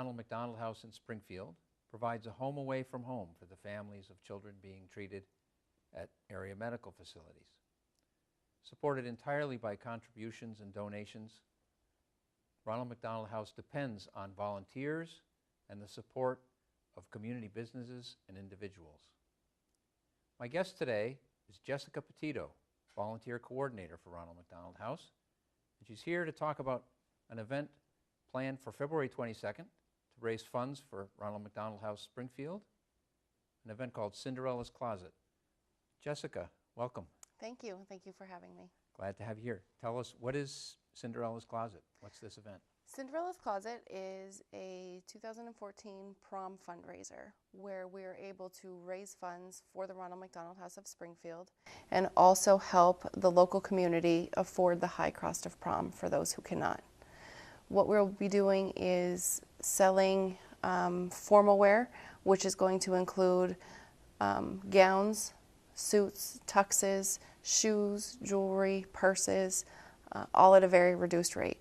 Ronald McDonald House in Springfield provides a home away from home for the families of children being treated at area medical facilities. Supported entirely by contributions and donations, Ronald McDonald House depends on volunteers and the support of community businesses and individuals. My guest today is Jessica Potito, volunteer coordinator for Ronald McDonald House, and she's here to talk about an event planned for February 22nd to raise funds for Ronald McDonald House Springfield, an event called Cinderella's Closet. Jessica, welcome. Thank you. Thank you for having me. Glad to have you here. Tell us, what is Cinderella's Closet? What's this event? Cinderella's Closet is a 2014 prom fundraiser where we're able to raise funds for the Ronald McDonald House of Springfield and also help the local community afford the high cost of prom for those who cannot. What we'll be doing is selling formal wear, which is going to include gowns, suits, tuxes, shoes, jewelry, purses, all at a very reduced rate.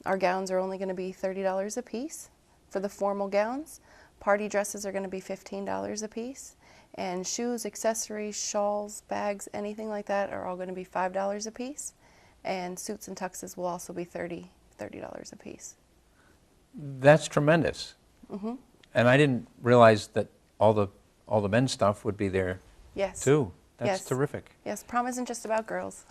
Our gowns are only going to be $30 a piece for the formal gowns. Party dresses are going to be $15 a piece. And shoes, accessories, shawls, bags, anything like that are all going to be $5 a piece. And suits and tuxes will also be $30 a piece. That's tremendous. Mm-hmm. And I didn't realize that all the men's stuff would be there. Yes. Too. That's yes. Terrific. Yes, prom isn't just about girls.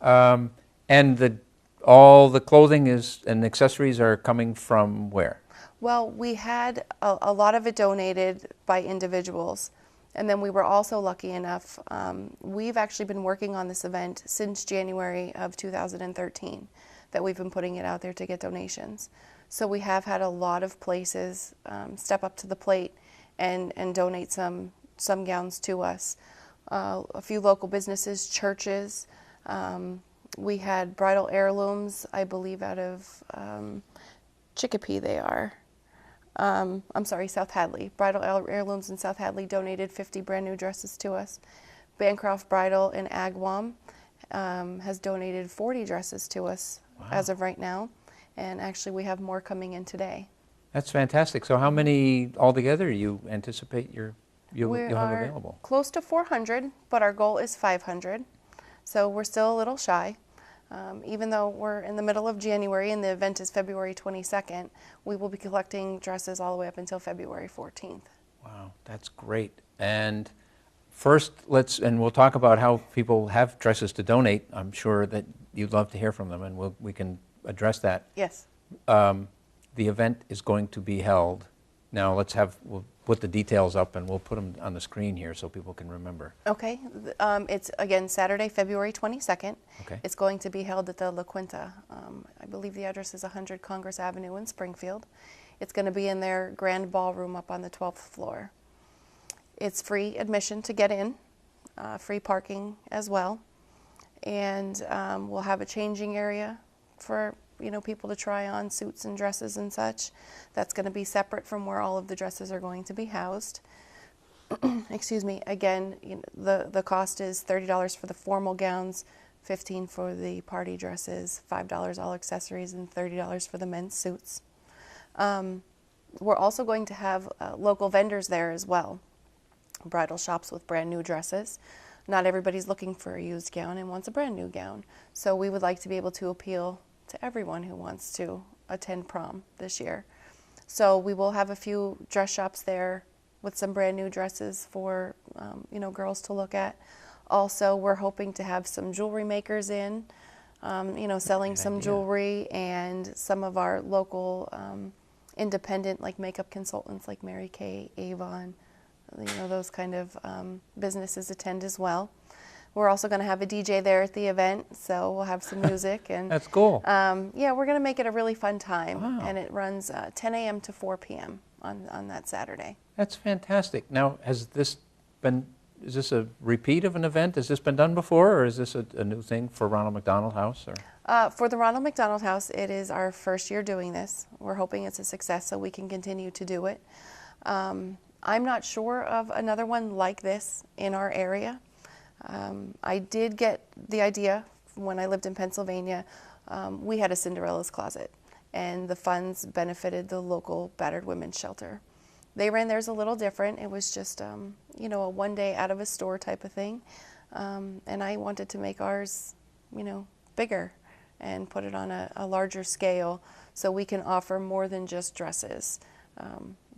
And all the clothing and accessories are coming from where? Well, we had a lot of it donated by individuals. And then we were also lucky enough, we've actually been working on this event since January of 2013, that we've been putting it out there to get donations. So we have had a lot of places step up to the plate and donate some gowns to us. A few local businesses, churches. We had bridal heirlooms, I believe out of Chicopee they are. I'm sorry, South Hadley. Bridal Heirlooms in South Hadley donated 50 brand new dresses to us. Bancroft Bridal in Agawam has donated 40 dresses to us. Wow. As of right now. And actually we have more coming in today. That's fantastic. So how many altogether you anticipate you'll have available? Close to 400, but our goal is 500. So we're still a little shy. Even though we're in the middle of January and the event is February 22nd, we will be collecting dresses all the way up until February 14th. Wow, that's great. And first, we'll talk about how people have dresses to donate. I'm sure that you'd love to hear from them, and we can address that. Yes. The event is going to be held. Now we'll put the details up and we'll put them on the screen here so people can remember. Okay. It's, again, Saturday, February 22nd. Okay. It's going to be held at the La Quinta. I believe the address is 100 Congress Avenue in Springfield. It's going to be in their grand ballroom up on the 12th floor. It's free admission to get in, free parking as well. And we'll have a changing area for people to try on suits and dresses and such. That's going to be separate from where all of the dresses are going to be housed. Excuse me. Again, the cost is $30 for the formal gowns, $15 for the party dresses, $5 all accessories, and $30 for the men's suits. We're also going to have local vendors there as well. Bridal shops with brand new dresses. Not everybody's looking for a used gown and wants a brand new gown. So we would like to be able to appeal to everyone who wants to attend prom this year. So we will have a few dress shops there with some brand new dresses for girls to look at. Also, we're hoping to have some jewelry makers in, selling some jewelry, and some of our local independent makeup consultants like Mary Kay, Avon, those kind of businesses attend as well. We're also going to have a DJ there at the event, so we'll have some music. And that's cool. Yeah, we're going to make it a really fun time. Wow. And it runs 10 a.m. to 4 p.m. on that Saturday. That's fantastic. Now, is this a repeat of an event? Has this been done before, or is this a new thing for Ronald McDonald House? Or? For the Ronald McDonald House, it is our first year doing this. We're hoping it's a success so we can continue to do it. I'm not sure of another one like this in our area. I did get the idea when I lived in Pennsylvania. We had a Cinderella's Closet, and the funds benefited the local battered women's shelter. They ran theirs a little different. It was just, you know, a one-day out of a store type of thing. And I wanted to make ours, you know, bigger and put it on a larger scale so we can offer more than just dresses.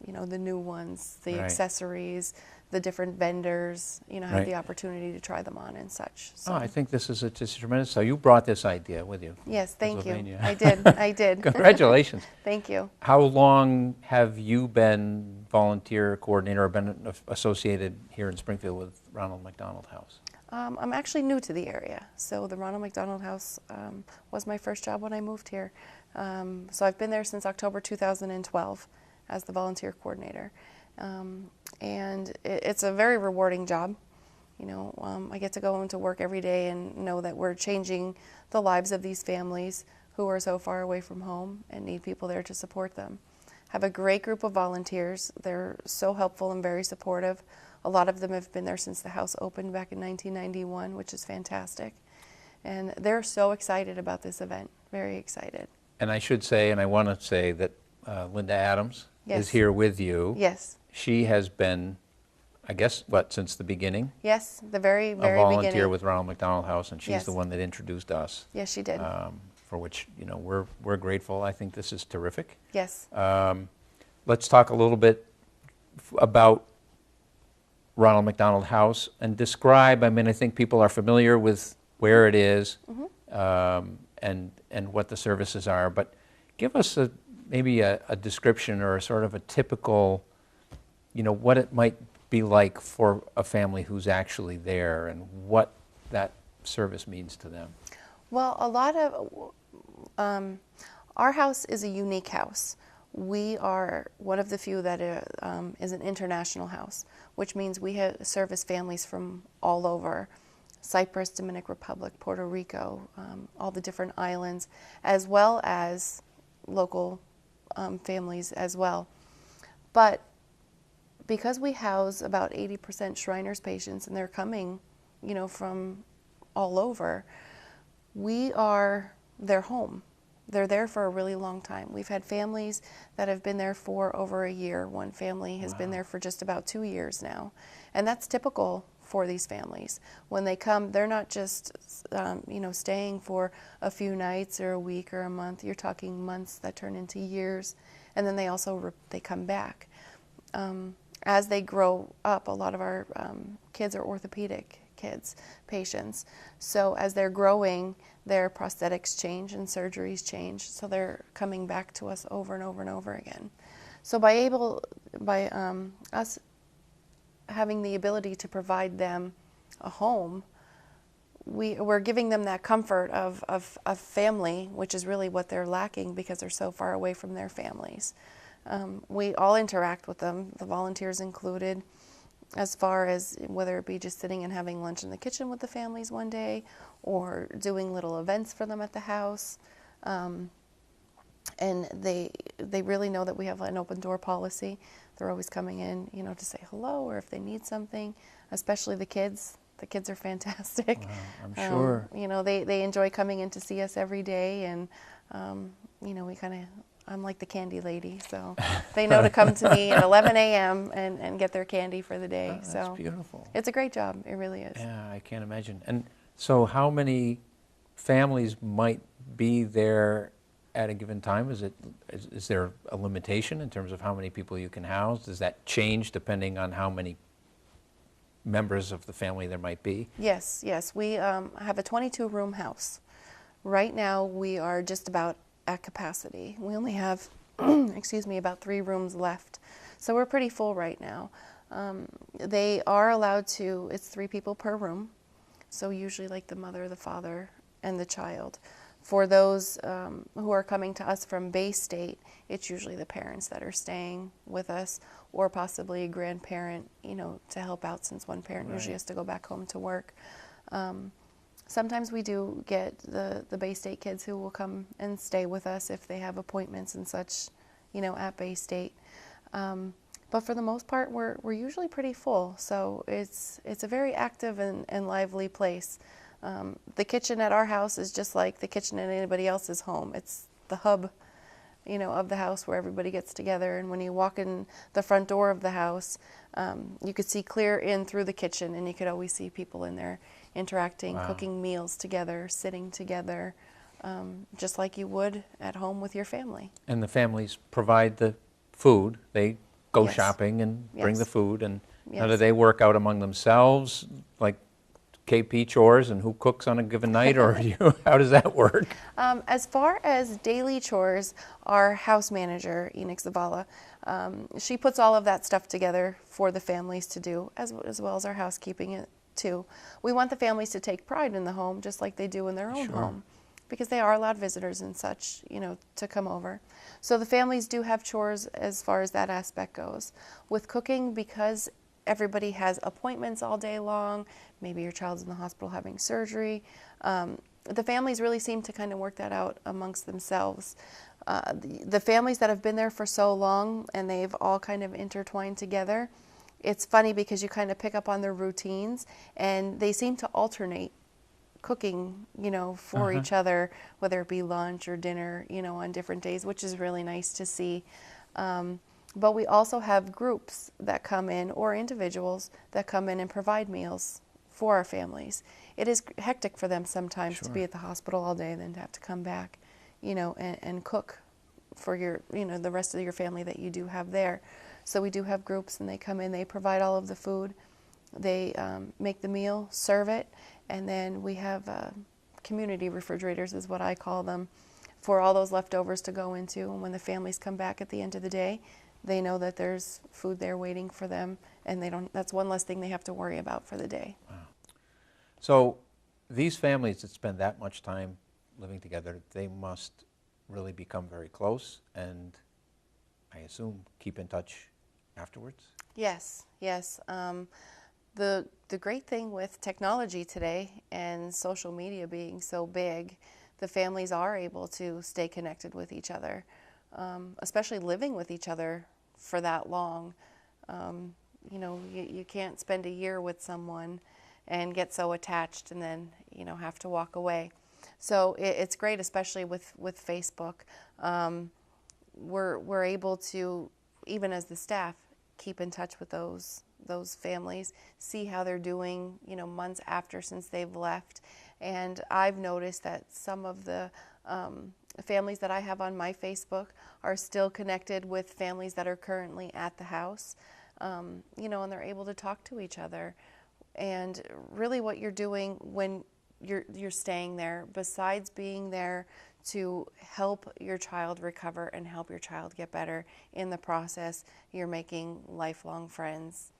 You know, the new ones, the accessories, the different vendors, you know, have the opportunity to try them on and such. So. Oh, I think this is just tremendous. So you brought this idea with you. Yes, thank you. I did. I did. Congratulations. Thank you. How long have you been volunteer coordinator or been associated here in Springfield with Ronald McDonald House? I'm actually new to the area. So the Ronald McDonald House was my first job when I moved here. So I've been there since October 2012 as the volunteer coordinator. And it's a very rewarding job. You know, I get to go into work every day and know that we're changing the lives of these families who are so far away from home and need people there to support them. Have a great group of volunteers. They're so helpful and very supportive. A lot of them have been there since the house opened back in 1991, which is fantastic. And they're so excited about this event, very excited. And I should say, and I want to say that Linda Adams is here with you. Yes. She has been, I guess, what, since the beginning? Yes, the very, very beginning. A volunteer beginning. with Ronald McDonald House, and she's the one that introduced us. Yes, she did. For which, you know, we're grateful. I think this is terrific. Yes. Let's talk a little bit about Ronald McDonald House and describe, I mean, I think people are familiar with where it is and what the services are, but give us maybe a description or a sort of a typical, you know, what it might be like for a family who's actually there and what that service means to them. Well, a lot of, our house is a unique house. We are one of the few that is an international house, which means we service families from all over, Cyprus, Dominican Republic, Puerto Rico, all the different islands, as well as local families as well. But because we house about 80% Shriners patients and they're coming, you know, from all over, we are their home. They're there for a really long time. We've had families that have been there for over a year. One family has been there for just about 2 years now. And that's typical for these families. When they come, they're not just, you know, staying for a few nights or a week or a month. You're talking months that turn into years. And then they also, they come back. As they grow up, a lot of our kids are orthopedic patients. So as they're growing, their prosthetics change and surgeries change. So they're coming back to us over and over and over again. So by us having the ability to provide them a home, we're giving them that comfort of family, which is really what they're lacking because they're so far away from their families. We all interact with them, the volunteers included, as far as whether it be just sitting and having lunch in the kitchen with the families one day or doing little events for them at the house. And they really know that we have an open door policy. They're always coming in, you know, to say hello or if they need something, especially the kids. The kids are fantastic. Wow, I'm sure. You know, they enjoy coming in to see us every day, and, you know, I'm like the candy lady, so they know to come to me at 11 a.m. and get their candy for the day. That's so beautiful. It's a great job. It really is. Yeah, I can't imagine. And so how many families might be there at a given time? Is there a limitation in terms of how many people you can house? Does that change depending on how many members of the family there might be? Yes, yes. We have a 22-room house. Right now, we are just about at capacity. We only have, excuse me, about 3 rooms left. So we're pretty full right now. They are allowed to, it's 3 people per room. So usually like the mother, the father, and the child. For those who are coming to us from Bay State, it's usually the parents that are staying with us, or possibly a grandparent, you know, to help out since one parent usually has to go back home to work. Sometimes we do get the Bay State kids who will come and stay with us if they have appointments and such, you know, at Bay State. But for the most part, we're usually pretty full. So it's a very active and lively place. The kitchen at our house is just like the kitchen at anybody else's home. It's the hub of the house where everybody gets together. And when you walk in the front door of the house, you could see clear in through the kitchen, and you could always see people in there interacting, Wow. cooking meals together, sitting together, just like you would at home with your family. And the families provide the food. They go Yes. shopping and bring the Yes. food. And now do Yes. they work out among themselves, like KP chores and who cooks on a given night, or how does that work? As far as daily chores, our house manager, Enix Zavala, she puts all of that stuff together for the families to do, as well as our housekeeping too. We want the families to take pride in the home, just like they do in their own Sure. home, because they are allowed visitors and such, to come over. So the families do have chores as far as that aspect goes. With cooking, because everybody has appointments all day long, maybe your child's in the hospital having surgery, the families really seem to kind of work that out amongst themselves. The families that have been there for so long and they've all kind of intertwined together, it's funny because you kind of pick up on their routines, and they seem to alternate cooking, for each other, whether it be lunch or dinner, on different days, which is really nice to see. But we also have groups that come in, or individuals that come in and provide meals for our families. It is hectic for them sometimes to Sure. be at the hospital all day, then to have to come back, and cook for your, the rest of your family that you do have there. So we do have groups, and they come in, they provide all of the food, they make the meal, serve it, and then we have community refrigerators, is what I call them, for all those leftovers to go into. And when the families come back at the end of the day, they know that there's food there waiting for them, and that's one less thing they have to worry about for the day. Wow. So these families that spend that much time living together, they must really become very close, and I assume keep in touch afterwards? Yes, yes. The great thing with technology today and social media being so big, the families are able to stay connected with each other, especially living with each other for that long. You can't spend a year with someone and get so attached and then, have to walk away. So it's great, especially with Facebook. We're able to, even as the staff, keep in touch with those families, see how they're doing, months after since they've left. And I've noticed that some of the families that I have on my Facebook are still connected with families that are currently at the house, and they're able to talk to each other. And really what you're doing when you're staying there, besides being there to help your child recover and help your child get better in the process, you're making lifelong friends,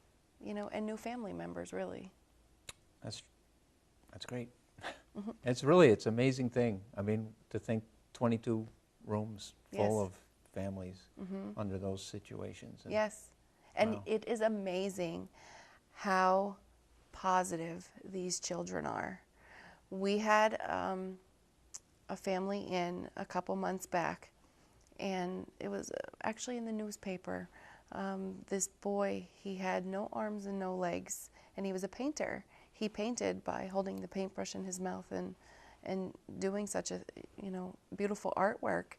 and new family members, really. That's great. It's an amazing thing. I mean, to think 22 rooms full Yes. of families under those situations. And Yes. And wow. it is amazing how positive these children are. We had a family in a couple months back, and it was actually in the newspaper. This boy, he had no arms and no legs, and he was a painter. He painted by holding the paintbrush in his mouth and doing such a beautiful artwork.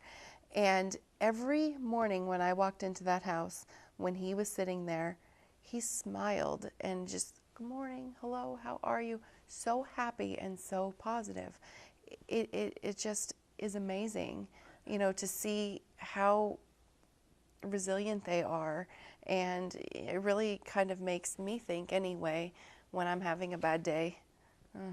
And every morning when I walked into that house, when he was sitting there, he smiled and just, good morning, hello, how are you? So happy and so positive. It just is amazing, to see how resilient they are. And it really kind of makes me think anyway, when I'm having a bad day,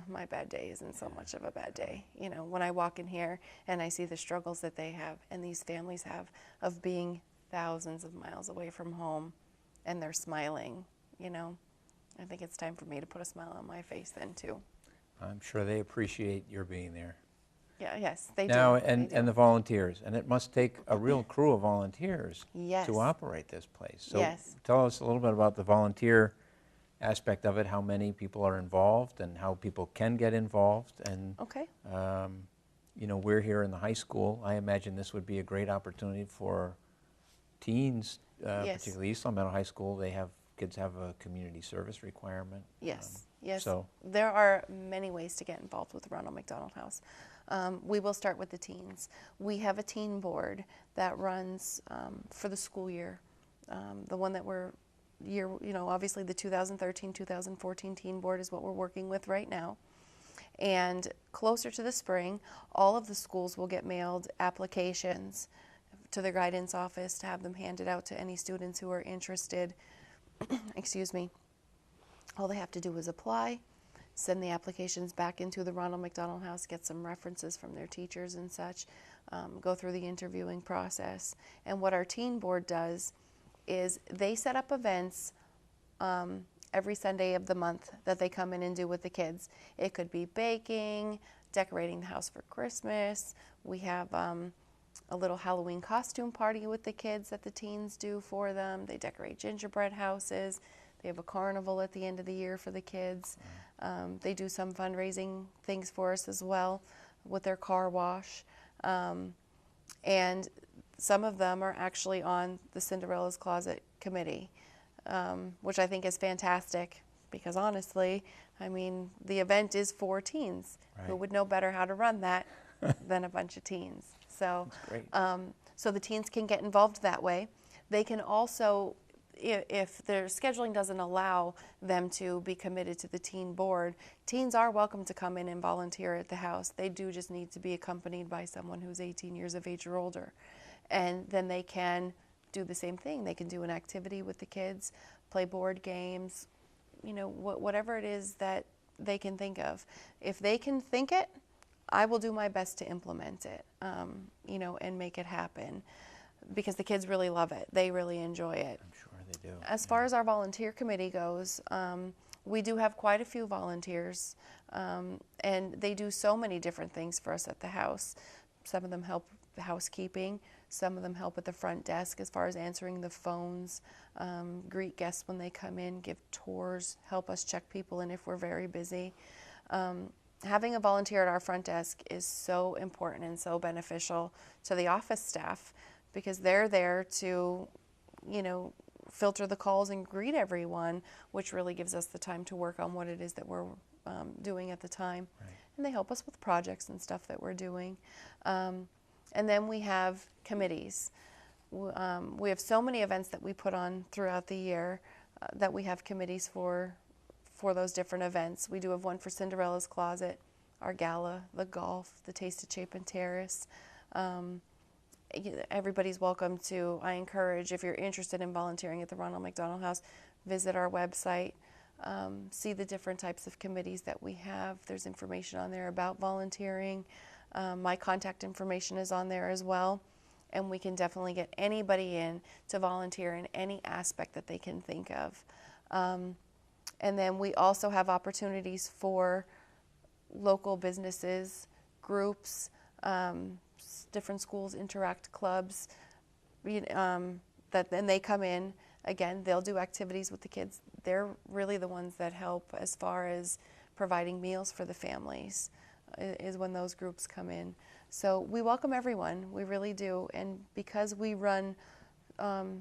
my bad day isn't so much of a bad day. When I walk in here and I see the struggles that they have and these families have of being thousands of miles away from home, and they're smiling, I think it's time for me to put a smile on my face then too. I'm sure they appreciate your being there. Yeah, yes, they do. Now, They and do. the volunteers, and it must take a real crew of volunteers Yes. to operate this place. So Yes. tell us a little bit about the volunteer aspect of it, how many people are involved and how people can get involved. And Okay. we're here in the high school. I imagine this would be a great opportunity for teens, Yes. particularly East Long Meadow High School. Kids have a community service requirement. Yes, yes. So There are many ways to get involved with Ronald McDonald House. We will start with the teens. We have a teen board that runs for the school year. The one that obviously the 2013-2014 teen board is what we're working with right now. And closer to the spring, all of the schools will get mailed applications to their guidance office to have them handed out to any students who are interested. Excuse me. All they have to do is apply, send the applications back into the Ronald McDonald House, get some references from their teachers and such, go through the interviewing process. And what our teen board does is they set up events every Sunday of the month that they come in and do with the kids. It could be baking, decorating the house for Christmas. We have a little Halloween costume party with the kids that the teens do for them. They decorate gingerbread houses. They have a carnival at the end of the year for the kids. They do some fundraising things for us as well with their car wash. And some of them are actually on the Cinderella's Closet committee, which I think is fantastic because honestly, I mean, the event is for teens. Right. Who would know better how to run that than a bunch of teens? So, so the teens can get involved that way. They can also, if their scheduling doesn't allow them to be committed to the teen board, teens are welcome to come in and volunteer at the house. They do just need to be accompanied by someone who's 18 years of age or older. And then they can do the same thing. They can do an activity with the kids, play board games, whatever it is that they can think of. If they can think it, I will do my best to implement it, and make it happen because the kids really love it. They really enjoy it. I'm sure they do. As far as our volunteer committee goes, we do have quite a few volunteers, and they do so many different things for us at the house. Some of them help the housekeeping. Some of them help at the front desk as far as answering the phones, greet guests when they come in, give tours, help us check people in if we're very busy. Having a volunteer at our front desk is so important and so beneficial to the office staff because they're there to, filter the calls and greet everyone, which really gives us the time to work on what it is that we're doing at the time. Right. And they help us with projects and stuff that we're doing. And then we have committees. We have so many events that we put on throughout the year that we have committees for those different events. We do have one for Cinderella's Closet, our gala, the golf, the Taste of Chapin Terrace. Everybody's welcome to. I encourage, if you're interested in volunteering at the Ronald McDonald House, visit our website, see the different types of committees that we have. There's information on there about volunteering. My contact information is on there as well, and we can definitely get anybody in to volunteer in any aspect that they can think of. And then we also have opportunities for local businesses, groups, different schools, interact clubs, and they come in. Again, they'll do activities with the kids. They're really the ones that help as far as providing meals for the families is when those groups come in. So we welcome everyone, we really do. And because we run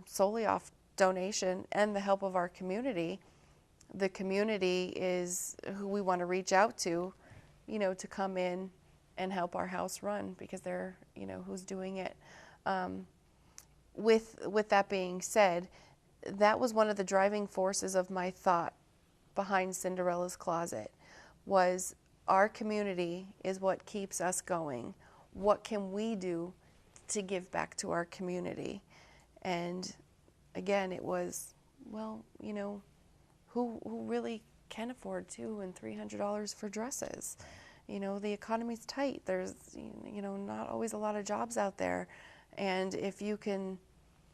solely off donation and the help of our community, the community is who we want to reach out to, to come in and help our house run because they're, who's doing it. With that being said, that was one of the driving forces of my thought behind Cinderella's Closet was our community is what keeps us going. What can we do to give back to our community? And again, it was, well, who really can afford $200 and $300 for dresses? The economy's tight. There's, not always a lot of jobs out there. And if you can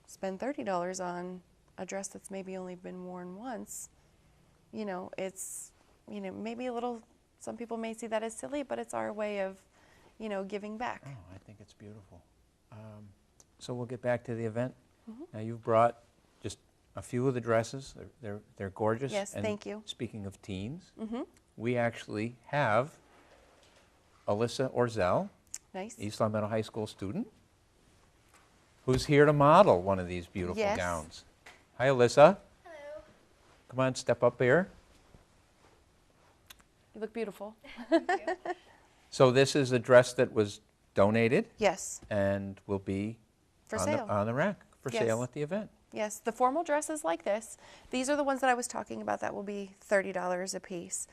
spend $30 on a dress that's maybe only been worn once, it's, maybe a little, some people may see that as silly, but it's our way of, giving back. Oh, I think it's beautiful. So we'll get back to the event. Mm-hmm. Now you've brought just a few of the dresses. They're gorgeous. Yes, and thank you. Speaking of teens, Mm-hmm. we actually have Alyssa Orzel, Nice. East Long Meadow High School student, who's here to model one of these beautiful Yes. gowns. Hi, Alyssa. Hello. Come on, step up here. You look beautiful. Thank you. So this is a dress that was donated Yes, and will be for on sale. on the rack for Yes. sale at the event. Yes, the formal dresses like this. These are the ones that I was talking about that will be $30 a piece.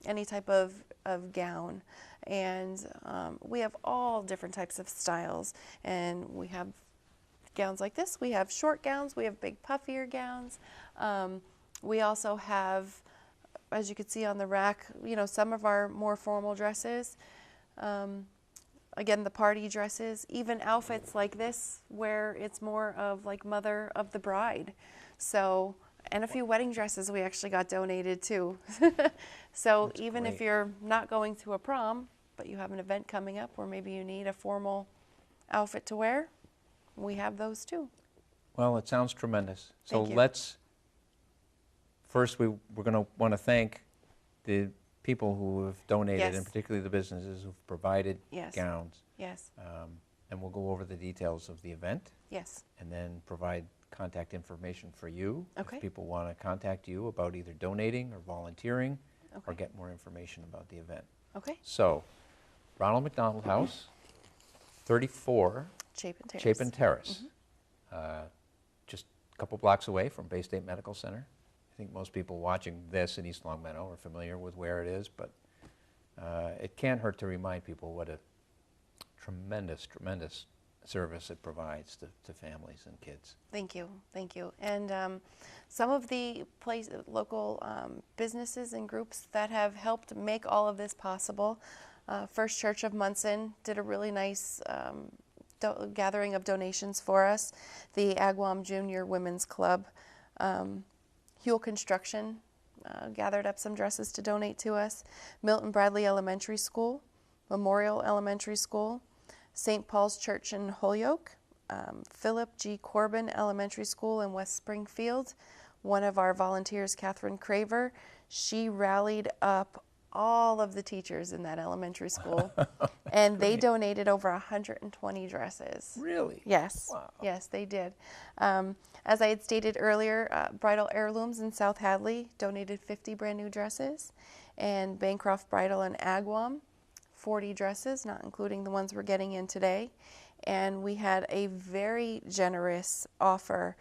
Any type of gown. And we have all different types of styles. And we have gowns like this. We have short gowns. We have big puffier gowns. We also have, as you can see on the rack, you know, some of our more formal dresses. Again, the party dresses, even outfits like this where it's more of like mother of the bride. So, and a few wedding dresses we actually got donated too. So That's even if great. you're not going to a prom, but you have an event coming up where maybe you need a formal outfit to wear, we have those too. Well, it sounds tremendous. So Thank you. let's, first we're going to want to thank the people who have donated, Yes. and particularly the businesses who've provided Yes. gowns. Yes, And we'll go over the details of the event yes, and then provide contact information for you. Okay. If people want to contact you about either donating or volunteering or Okay. get more information about the event. okay. So, Ronald McDonald House, 34 Chapin Terrace. Chapin Terrace, just a couple blocks away from Bay State Medical Center. I think most people watching this in East Longmeadow are familiar with where it is, but it can't hurt to remind people what a tremendous, tremendous service it provides to families and kids. Thank you, thank you. And some of the local businesses and groups that have helped make all of this possible. First Church of Munson did a really nice gathering of donations for us. The Agawam Junior Women's Club, Huel Construction gathered up some dresses to donate to us. Milton Bradley Elementary School, Memorial Elementary School, St. Paul's Church in Holyoke, Philip G. Corbin Elementary School in West Springfield. One of our volunteers, Catherine Craver, she rallied up all of the teachers in that elementary school, and they donated over 120 dresses. Really? Yes, Wow. yes, they did. As I had stated earlier, Bridal Heirlooms in South Hadley donated 50 brand new dresses, and Bancroft Bridal in Agawam, 40 dresses, not including the ones we're getting in today. And we had a very generous offer.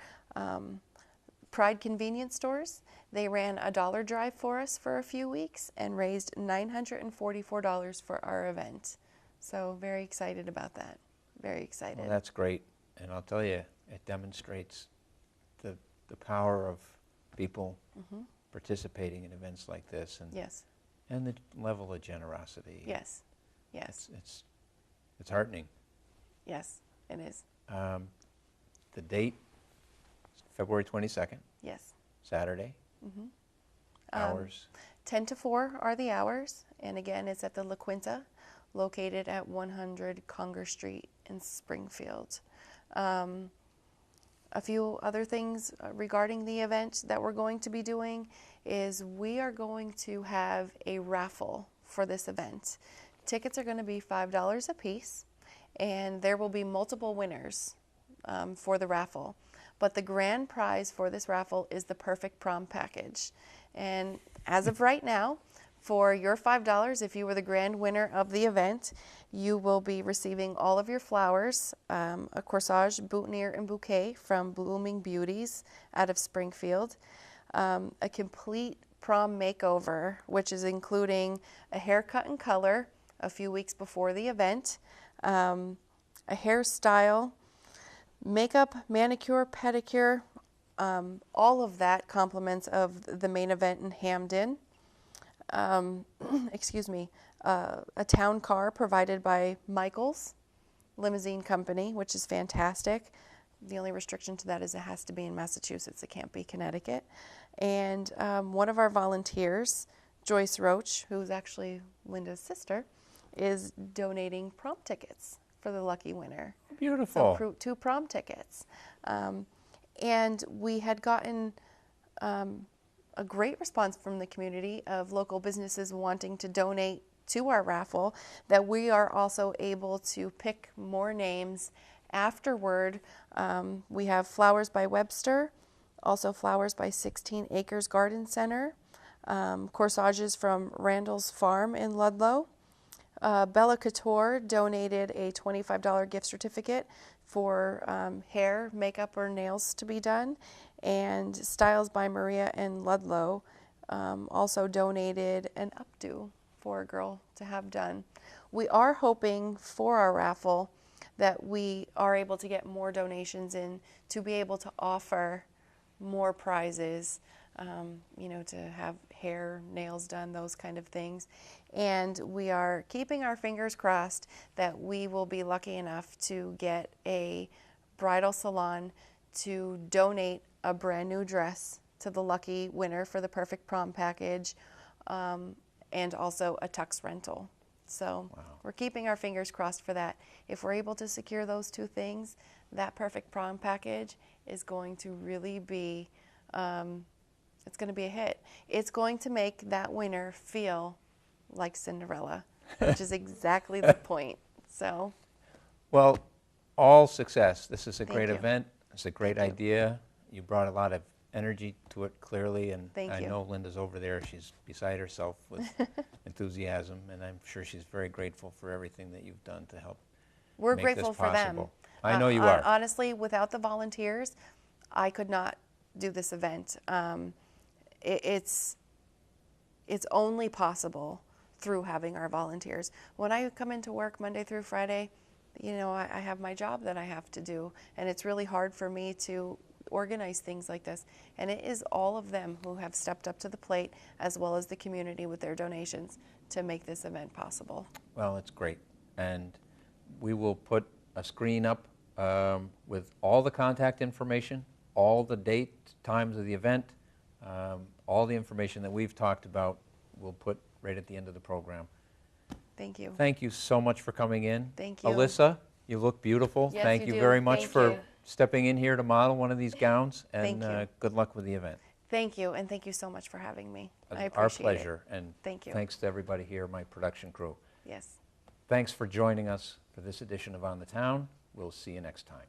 Pride Convenience Stores, they ran a dollar drive for us for a few weeks and raised $944 for our event. So very excited about that. Very excited. Well, that's great. And I'll tell you, it demonstrates the power of people participating in events like this and, Yes, and the level of generosity. yes, yes, It's heartening. yes, it is. The date, February 22nd, Yes. Saturday. Hours. 10 to 4 are the hours, and again, it's at the La Quinta, located at 100 Conger Street in Springfield. A few other things regarding the event that we're going to be doing is we are going to have a raffle for this event. Tickets are going to be $5 a piece, and there will be multiple winners for the raffle. But the grand prize for this raffle is the perfect prom package. And as of right now, for your $5, if you were the grand winner of the event, you will be receiving all of your flowers, a corsage, boutonniere, and bouquet from Blooming Beauties out of Springfield, a complete prom makeover, which is including a haircut and color a few weeks before the event, a hairstyle, makeup, manicure, pedicure, all of that compliments of the main event in Hamden. Excuse me, a town car provided by Michael's Limousine Company, which is fantastic. The only restriction to that is it has to be in Massachusetts. It can't be Connecticut. And one of our volunteers, Joyce Roach, who's actually Linda's sister, is donating prom tickets for the lucky winner. Beautiful. So 2 prom tickets. And we had gotten a great response from the community of local businesses wanting to donate to our raffle, that we are also able to pick more names afterward. We have Flowers by Webster, also Flowers by 16 Acres Garden Center, corsages from Randall's Farm in Ludlow, Bella Couture donated a $25 gift certificate for hair, makeup, or nails to be done. And Styles by Maria and Ludlow also donated an updo for a girl to have done. We are hoping for our raffle that we are able to get more donations in to be able to offer more prizes, you know, to have hair, nails done, those kind of things. And we are keeping our fingers crossed that we will be lucky enough to get a bridal salon to donate a brand new dress to the lucky winner for the perfect prom package, and also a tux rental. So we're keeping our fingers crossed for that. If we're able to secure those two things, that perfect prom package is going to really be, it's going to be a hit. It's going to make that winner feel like Cinderella, which is exactly the point. So, well, all success. This is a Thank great you. event. It's a great Thank idea. You brought a lot of energy to it, clearly, and Thank I you. know Linda's over there. She's beside herself with enthusiasm, and I'm sure she's very grateful for everything that you've done to help We're make grateful this for them. possible. I know you are. Honestly, without the volunteers, I could not do this event. It's only possible through having our volunteers. When I come into work Monday through Friday, you know, I have my job that I have to do, and it's really hard for me to organize things like this. And it is all of them who have stepped up to the plate, as well as the community with their donations, to make this event possible. Well, it's great. And we will put a screen up with all the contact information, all the date, times of the event, all the information that we've talked about, we'll put right at the end of the program. Thank you. Thank you so much for coming in. Thank you. Alyssa, you look beautiful. Yes, Thank you you do. very much Thank for you. stepping in here to model one of these gowns, and Thank you. good luck with the event. Thank you, and thank you so much for having me. I Our appreciate pleasure, it. and Thank you. thanks to everybody here, my production crew. Yes. Thanks for joining us for this edition of On the Town. We'll see you next time.